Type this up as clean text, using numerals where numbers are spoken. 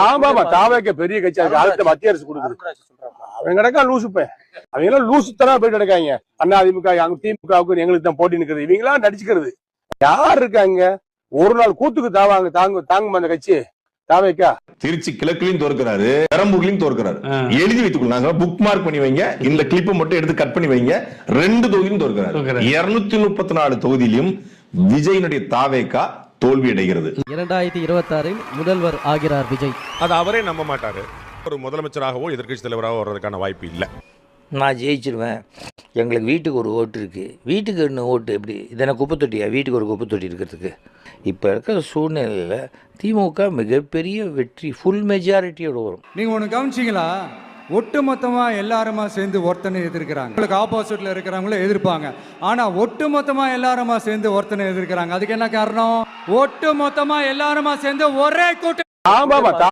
ஆமாமா தாவேக்க பெரிய கட்சி அடுத்த மத்திய அரசு கொடுக்குது. அவங்க கிடக்கா லூசுப்பேன். அவங்க எல்லாம் லூசுத்தனா போயிட்டு கிடக்காங்க. அண்ணா அதிமுக திமுகவுக்கு எங்களுக்கு தான் போட்டி நிக்கிறது. இவங்களா நடிச்சுக்கிறது. யார் இருக்காங்க? ஒரு நாள் கூத்துக்கு தாங்குமா அந்த கட்சி தாவேக்கா? திருச்சி கிழக்குலையும் தோற்கிறாரு, பெரம்பூர்லயும் தோற்கிறாரு. எழுதி வைத்துக் கொள்ளாங்க, புக் மார்க் பண்ணி வைங்க. இந்த கிளிப்பை மட்டும் எடுத்து கட் பண்ணி வைங்க. 2 தொகுதியிலும் தோற்கிறாரு. 234 தொகுதியிலும் விஜயனுடைய தாவேக்கா தோல்வி அடைகிறது. 2026 முதல்வர் ஆகிறார் விஜய். அது அவரே நம்ப மாட்டாரு. ஒரு முதலமைச்சராகவோ எதிர்கட்சி தலைவராகவோ வர்றதுக்கான வாய்ப்பு இல்லை. நான் ஜெயிச்சிருவேன், எங்களுக்கு வீட்டுக்கு ஒரு ஓட்டு இருக்குது. வீட்டுக்கு என்ன ஓட்டு எப்படி இதனை குப்பை தொட்டியா? வீட்டுக்கு ஒரு குப்பை தொட்டி இருக்கிறதுக்கு இப்போ இருக்கிற சூழ்நிலையில் திமுக மிகப்பெரிய வெற்றி, ஃபுல் மெஜாரிட்டியோட வரும். நீங்கள் ஒன்று கவனிச்சிங்களா? ஒட்டு மொத்தமாக எல்லாருமா சேர்ந்து ஒருத்தனை எதிர்க்கிறாங்க. உங்களுக்கு ஆப்போசிட்டில் இருக்கிறவங்கள எதிர்ப்பாங்க. ஆனால் ஒட்டு மொத்தமாக எல்லாருமா சேர்ந்து ஒருத்தனை எதிர்க்கிறாங்க. அதுக்கு என்ன காரணம்? ஒட்டு மொத்தமாக எல்லாருமா சேர்ந்து ஒரே கூட்டம். ஆமாமா